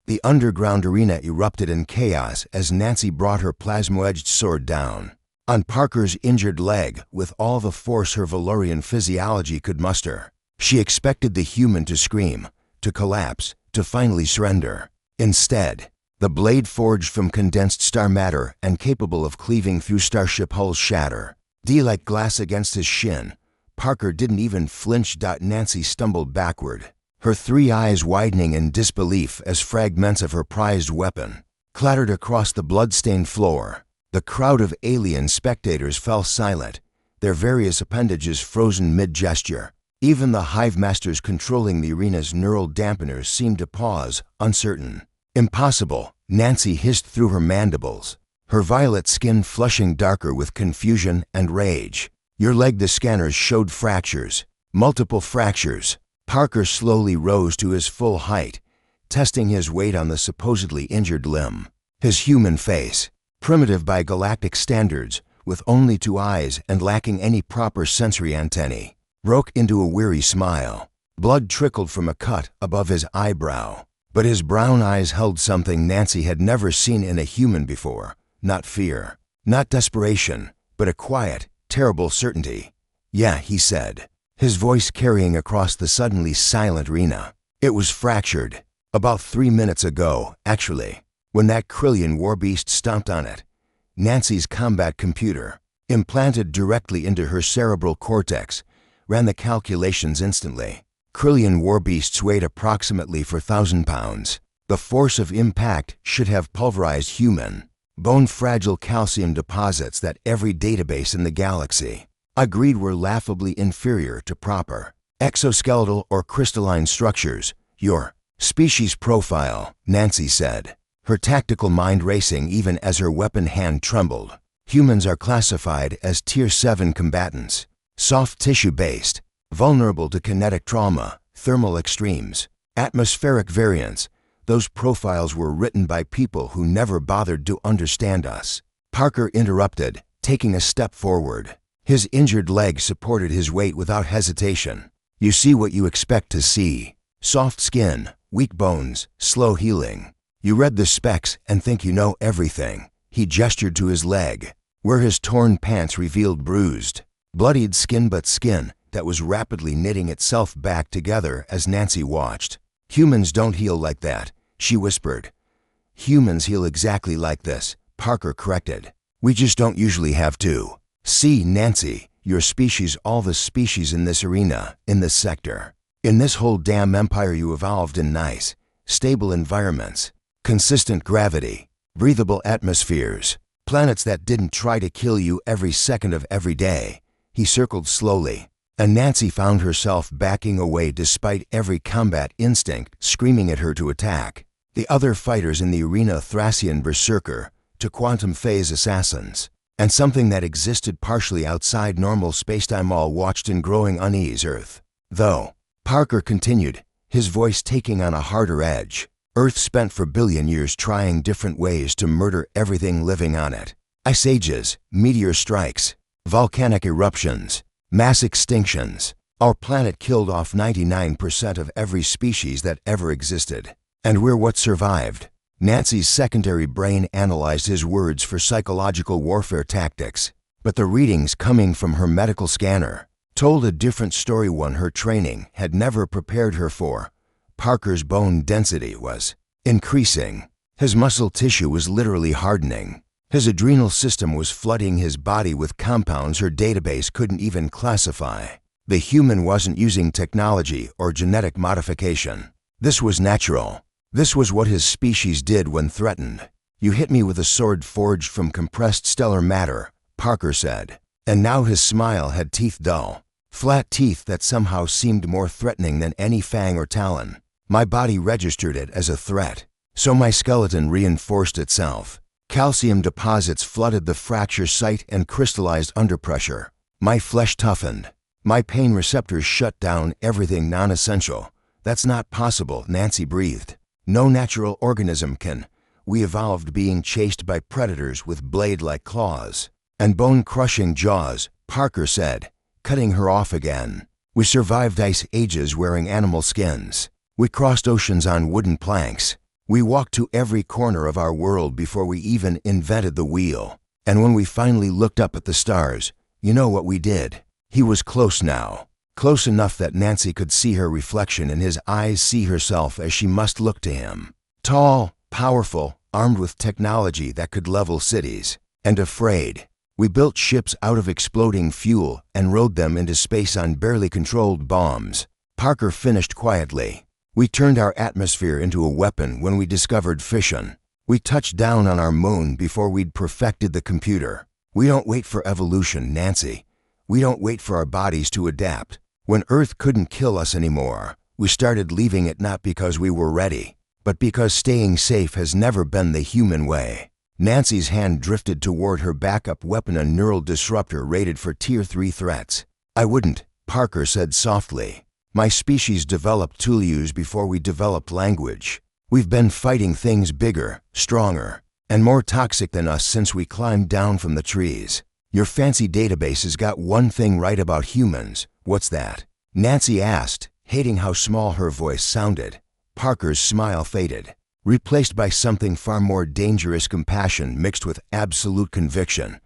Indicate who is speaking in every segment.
Speaker 1: The underground arena erupted in chaos as Nancy brought her plasma-edged sword down on Parker's injured leg with all the force her Valorian physiology could muster. She expected the human to scream, to collapse, to finally surrender. Instead, the blade forged from condensed star matter and capable of cleaving through starship hulls shatter. Like glass against his shin, Parker didn't even flinch. Nancy stumbled backward, her three eyes widening in disbelief as fragments of her prized weapon clattered across the blood-stained floor. The crowd of alien spectators fell silent, their various appendages frozen mid-gesture. Even the hive masters controlling the arena's neural dampeners seemed to pause, uncertain. Impossible, Nancy hissed through her mandibles, her violet skin flushing darker with confusion and rage. Your leg. The scanners showed fractures, multiple fractures. Parker slowly rose to his full height, testing his weight on the supposedly injured limb. His human face, primitive by galactic standards, with only 2 eyes and lacking any proper sensory antennae, broke into a weary smile. Blood trickled from a cut above his eyebrow, but his brown eyes held something Nancy had never seen in a human before. Not fear, not desperation, but a quiet, terrible certainty. Yeah, he said, his voice carrying across the suddenly silent arena. It was fractured. About 3 minutes ago, actually, when that Krillian warbeast stomped on it. Nancy's combat computer, implanted directly into her cerebral cortex, ran the calculations instantly. Krillian warbeasts weighed approximately 4,000 pounds. The force of impact should have pulverized human, bone-fragile calcium deposits that every database in the galaxy agreed were laughably inferior to proper exoskeletal or crystalline structures. Your species profile, Nancy said, her tactical mind racing even as her weapon hand trembled. Humans are classified as Tier 7 combatants, soft tissue-based, vulnerable to kinetic trauma, thermal extremes, atmospheric variance. Those profiles were written by people who never bothered to understand us. Parker interrupted, taking a step forward. His injured leg supported his weight without hesitation. You see what you expect to see. Soft skin, weak bones, slow healing. You read the specs and think you know everything. He gestured to his leg, where his torn pants revealed bruised, bloodied skin, but skin that was rapidly knitting itself back together as Nancy watched. Humans don't heal like that, she whispered. Humans heal exactly like this, Parker corrected. We just don't usually have to. See, Nancy, your species, all the species in this arena, in this sector, in this whole damn empire, you evolved in nice, stable environments, consistent gravity, breathable atmospheres, planets that didn't try to kill you every second of every day. He circled slowly, and Nancy found herself backing away despite every combat instinct screaming at her to attack. The other fighters in the arena, Thracian berserker to quantum phase assassins, and something that existed partially outside normal spacetime, all watched in growing unease. Earth, though, Parker continued, his voice taking on a harder edge. Earth spent for billion years trying different ways to murder everything living on it. Ice ages, meteor strikes, volcanic eruptions, mass extinctions. Our planet killed off 99% of every species that ever existed. And we're what survived. Nancy's secondary brain analyzed his words for psychological warfare tactics, but the readings coming from her medical scanner told a different story, one her training had never prepared her for. Parker's bone density was increasing. His muscle tissue was literally hardening. His adrenal system was flooding his body with compounds her database couldn't even classify. The human wasn't using technology or genetic modification. This was natural. This was what his species did when threatened. You hit me with a sword forged from compressed stellar matter, Parker said. And now his smile had teeth, dull, flat teeth that somehow seemed more threatening than any fang or talon. My body registered it as a threat, so my skeleton reinforced itself. Calcium deposits flooded the fracture site and crystallized under pressure. My flesh toughened. My pain receptors shut down everything non-essential. That's not possible, Nancy breathed. No natural organism can. We evolved being chased by predators with blade-like claws and bone-crushing jaws, Parker said, cutting her off again. We survived ice ages wearing animal skins. We crossed oceans on wooden planks. We walked to every corner of our world before we even invented the wheel. And when we finally looked up at the stars, you know what we did? He was close now. Close enough that Nancy could see her reflection in his eyes, see herself as she must look to him. Tall, powerful, armed with technology that could level cities. And afraid. We built ships out of exploding fuel and rode them into space on barely controlled bombs. Parker finished quietly. We turned our atmosphere into a weapon when we discovered fission. We touched down on our moon before we'd perfected the computer. We don't wait for evolution, Nancy. We don't wait for our bodies to adapt. When Earth couldn't kill us anymore, we started leaving it not because we were ready, but because staying safe has never been the human way. Nancy's hand drifted toward her backup weapon, a neural disruptor rated for Tier 3 threats. I wouldn't, Parker said softly. My species developed tools before we developed language. We've been fighting things bigger, stronger, and more toxic than us since we climbed down from the trees. Your fancy database has got one thing right about humans. What's that? Nancy asked, hating how small her voice sounded. Parker's smile faded, replaced by something far more dangerous: compassion mixed with absolute conviction.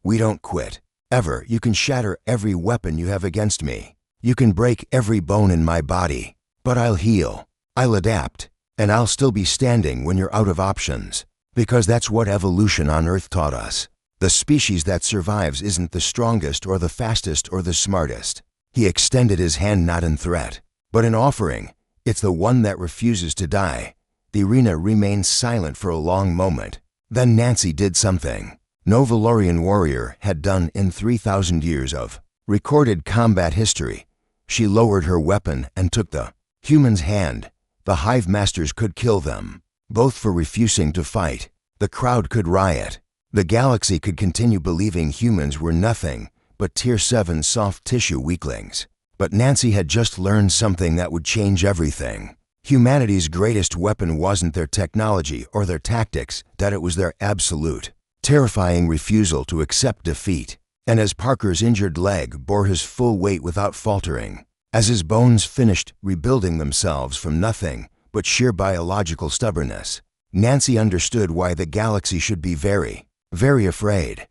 Speaker 1: We don't quit. Ever. You can shatter every weapon you have against me. You can break every bone in my body. But I'll heal. I'll adapt. And I'll still be standing when you're out of options. Because that's what evolution on Earth taught us. The species that survives isn't the strongest or the fastest or the smartest. He extended his hand not in threat, but in offering. It's the one that refuses to die. The arena remained silent for a long moment. Then Nancy did something no Valorian warrior had done in 3,000 years of recorded combat history. She lowered her weapon and took the human's hand. The Hive Masters could kill them, both for refusing to fight. The crowd could riot. The galaxy could continue believing humans were nothing but Tier 7 soft tissue weaklings. But Nancy had just learned something that would change everything. Humanity's greatest weapon wasn't their technology or their tactics, that it was their absolute, terrifying refusal to accept defeat. And as Parker's injured leg bore his full weight without faltering, as his bones finished rebuilding themselves from nothing but sheer biological stubbornness, Nancy understood why the galaxy should be very, very afraid.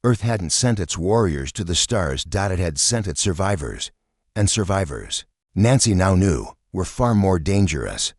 Speaker 1: Earth hadn't sent its warriors to the stars, it had sent its survivors. And survivors, Nancy now knew, were far more dangerous